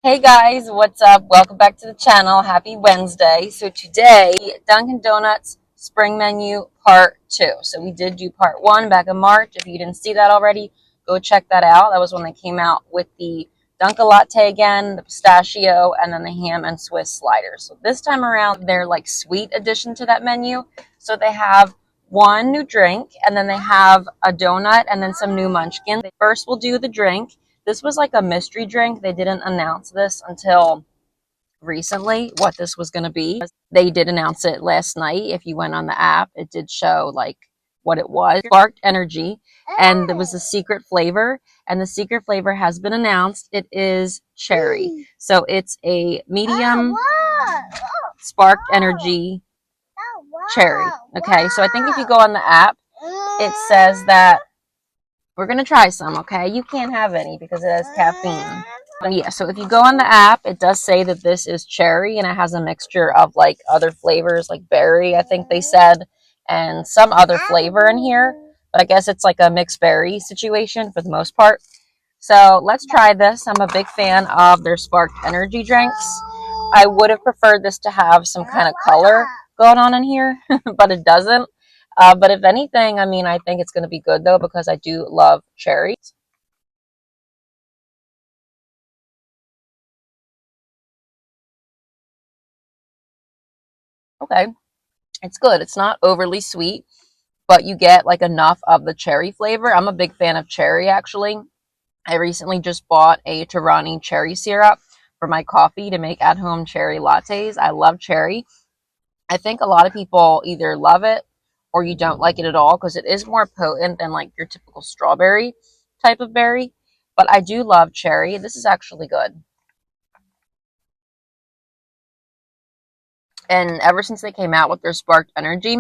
Hey guys, what's up? Welcome back to the channel. Happy Wednesday. So today, Dunkin' Donuts Spring Menu Part 2. So we did do Part 1 back in March. If you didn't see that already, go check that out. That was when they came out with the Dunkin' Latte again, the pistachio, and then the ham and Swiss sliders. So this time around, they're like sweet addition to that menu. So they have one new drink, and then they have a donut, and then some new munchkins. First, we'll do the drink. This was like a mystery drink. They didn't announce this until recently, what this was going to be. They did announce it last night. If you went on the app, it did show like what it was. Sparked energy, and there was a secret flavor, and the secret flavor has been announced. It is cherry. So it's a medium sparked energy cherry. Okay, so I think if you go on the app, it says that we're going to try some, okay? You can't have any because it has caffeine. But yeah, so if you go on the app, it does say that this is cherry, and it has a mixture of like other flavors, like berry, I think they said, and some other flavor in here. But I guess it's like a mixed berry situation for the most part. So let's try this. I'm a big fan of their sparked energy drinks. I would have preferred this to have some kind of color going on in here, but it doesn't. But if anything, I mean, I think it's going to be good, though, because I do love cherries. Okay, it's good. It's not overly sweet, but you get, like, enough of the cherry flavor. I'm a big fan of cherry, actually. I recently just bought a Tirani cherry syrup for my coffee to make at-home cherry lattes. I love cherry. I think a lot of people either love it or you don't like it at all because it is more potent than like your typical strawberry type of berry. But I do love cherry. This is actually good. And ever since they came out with their sparked energy,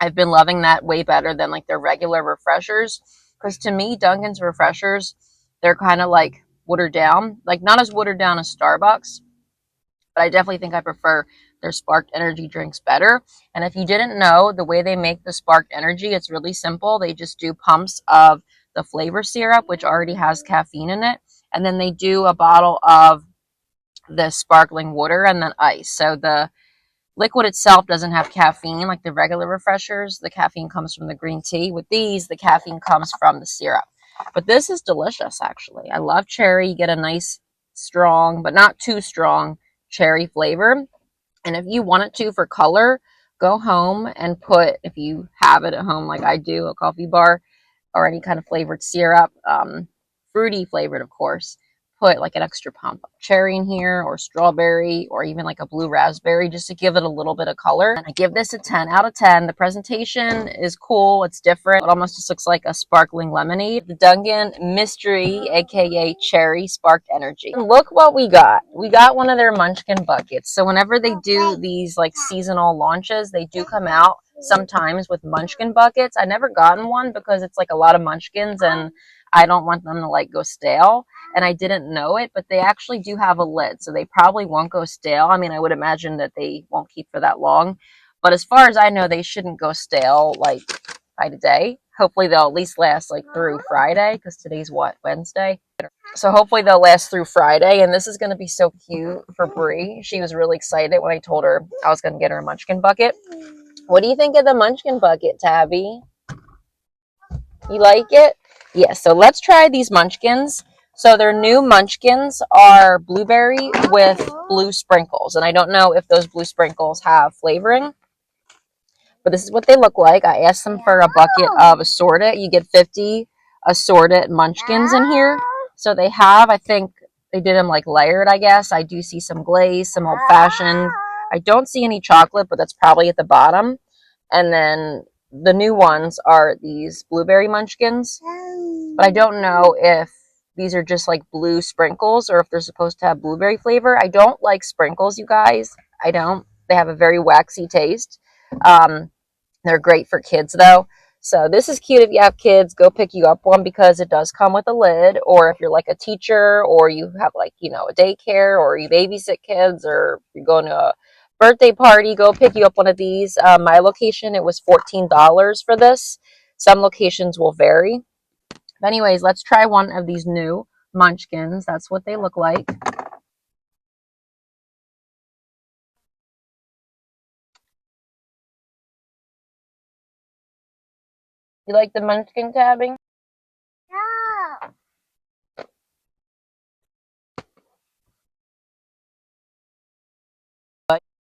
I've been loving that way better than like their regular refreshers. Because to me, Dunkin's refreshers, they're kind of like watered down. Like not as watered down as Starbucks, but I definitely think I prefer their sparked energy drinks better. And if you didn't know, the way they make the sparked energy, it's really simple. They just do pumps of the flavor syrup, which already has caffeine in it. And then they do a bottle of the sparkling water and then ice. So the liquid itself doesn't have caffeine like the regular refreshers. The caffeine comes from the green tea. With these, the caffeine comes from the syrup. But this is delicious, actually. I love cherry. You get a nice, strong, but not too strong cherry flavor. And if you wanted to for color, go home and put, if you have it at home like I do, a coffee bar or any kind of flavored syrup, fruity flavored, of course, put like an extra pump of cherry in here or strawberry or even like a blue raspberry just to give it a little bit of color. And I give this a 10 out of 10. The presentation is cool. It's different. It almost just looks like a sparkling lemonade. The Dunkin Mystery, aka Cherry Sparked Energy. And look what we got. We got one of their munchkin buckets. So whenever they do these like seasonal launches, they do come out sometimes with munchkin buckets. I never gotten one because it's like a lot of munchkins and I don't want them to like go stale, and I didn't know it, but they actually do have a lid, so they probably won't go stale. I mean, I would imagine that they won't keep for that long, but as far as I know, they shouldn't go stale like by today. Hopefully they'll at least last like through Friday, because today's what, Wednesday? So hopefully they'll last through Friday, and this is going to be so cute for Brie. She was really excited when I told her I was going to get her a munchkin bucket. What do you think of the munchkin bucket, Tabby? You like it? Yeah, so let's try these munchkins. So their new munchkins are blueberry with blue sprinkles. And I don't know if those blue sprinkles have flavoring, but this is what they look like. I asked them for a bucket of assorted. You get 50 assorted munchkins in here. So they have, I think they did them like layered, I guess. I do see some glaze, some old fashioned. I don't see any chocolate, but that's probably at the bottom. And then the new ones are these blueberry munchkins. But I don't know if these are just like blue sprinkles or if they're supposed to have blueberry flavor. I don't like sprinkles, you guys. I don't. They have a very waxy taste. They're great for kids, though. So this is cute if you have kids. Go pick you up one because it does come with a lid. Or if you're like a teacher or you have like, you know, a daycare or you babysit kids or you're going to a birthday party, go pick you up one of these. My location, it was $14 for this. Some locations will vary. But anyways, let's try one of these new munchkins. That's what they look like. You like the munchkin, Tabby?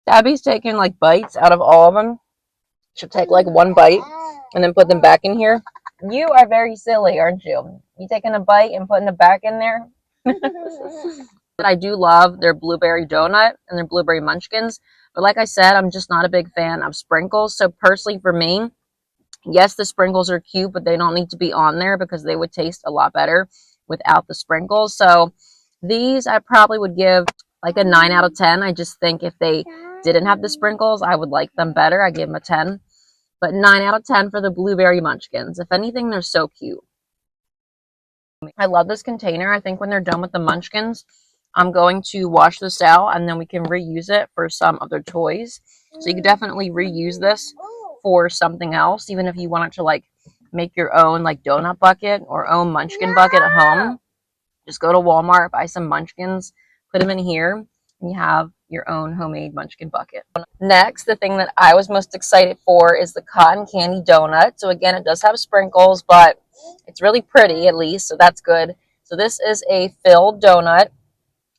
Tabby's taking like bites out of all of them. She'll take like one bite and then put them back in here. You are very silly, aren't you? You taking a bite and putting it back in there? I do love their blueberry donut and their blueberry munchkins. But like I said, I'm just not a big fan of sprinkles. So personally for me, yes, the sprinkles are cute, but they don't need to be on there because they would taste a lot better without the sprinkles. So these I probably would give like a 9 out of 10. I just think if they didn't have the sprinkles, I would like them better. I give them a 10. But 9 out of 10 for the blueberry munchkins. If anything, they're so cute. I love this container. I think when they're done with the munchkins, I'm going to wash this out and then we can reuse it for some other toys. So you can definitely reuse this for something else, even if you wanted to like make your own like donut bucket or own munchkin bucket at home. Just go to Walmart, buy some munchkins, put them in here, and you have your own homemade munchkin bucket. Next, the thing that I was most excited for is the cotton candy donut. So again, it does have sprinkles, but it's really pretty at least, so that's good. So this is a filled donut,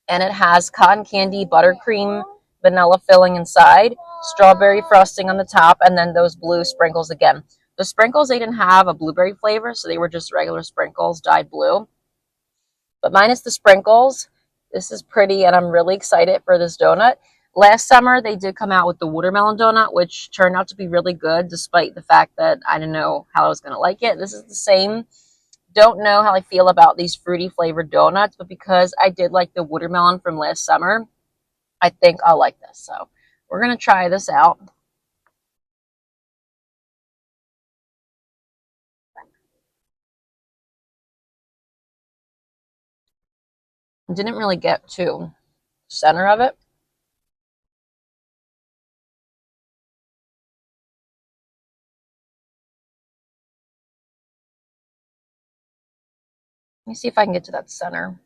and it has cotton candy, buttercream, vanilla filling inside, strawberry frosting on the top, and then those blue sprinkles again. The sprinkles, they didn't have a blueberry flavor, so they were just regular sprinkles dyed blue. But minus the sprinkles, this is pretty, and I'm really excited for this donut. Last summer, they did come out with the watermelon donut, which turned out to be really good, despite the fact that I didn't know how I was going to like it. This is the same. Don't know how I feel about these fruity flavored donuts, but because I did like the watermelon from last summer, I think I'll like this. So we're going to try this out. Didn't really get to the center of it. Let me see if I can get to that center.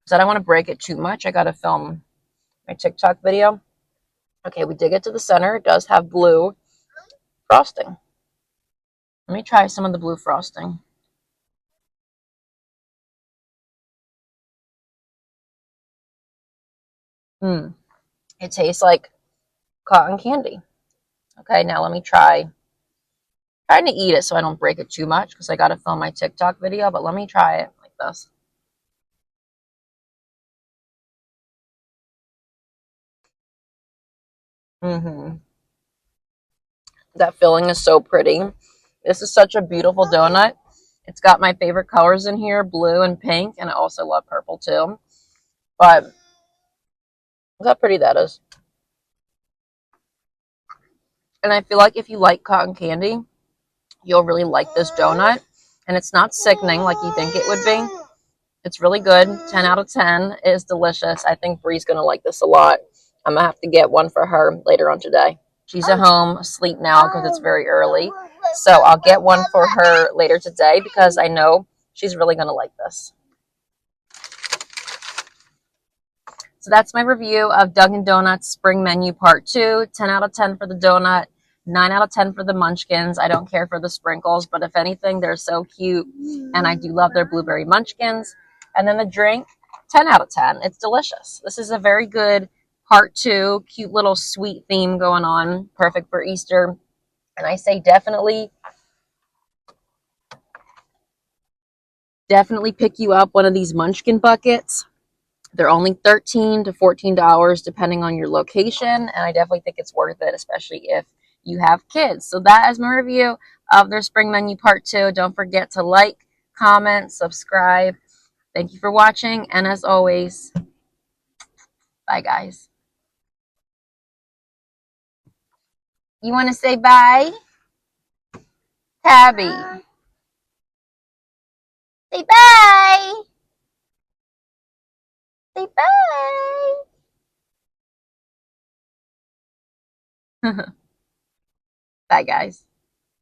Because I don't want to break it too much. I got to film my TikTok video. Okay, we did get to the center. It does have blue frosting. Let me try some of the blue frosting. It tastes like cotton candy. Okay, now let me try. Trying to eat it so I don't break it too much because I got to film my TikTok video, but let me try it like this. That filling is so pretty. This is such a beautiful donut. It's got my favorite colors in here, blue and pink, and I also love purple too. But look how pretty that is. And I feel like if you like cotton candy, you'll really like this donut. And it's not sickening like you think it would be. It's really good. 10 out of 10. It is delicious. I think Bree's going to like this a lot. I'm going to have to get one for her later on today. She's at home asleep now because it's very early. So I'll get one for her later today because I know she's really going to like this. So that's my review of Dunkin' Donuts Spring Menu Part 2. 10 out of 10 for the donut. 9 out of 10 for the munchkins. I don't care for the sprinkles, but if anything, they're so cute. And I do love their blueberry munchkins. And then the drink, 10 out of 10. It's delicious. This is a very good part 2. Cute little sweet theme going on. Perfect for Easter. And I say definitely pick you up one of these munchkin buckets. They're only $13 to $14 depending on your location, and I definitely think it's worth it, especially if you have kids. So that is my review of their Spring Menu Part 2. Don't forget to like, comment, subscribe. Thank you for watching, and as always, bye guys. You want to say bye? Tabby. Say bye. Say bye. Bye guys.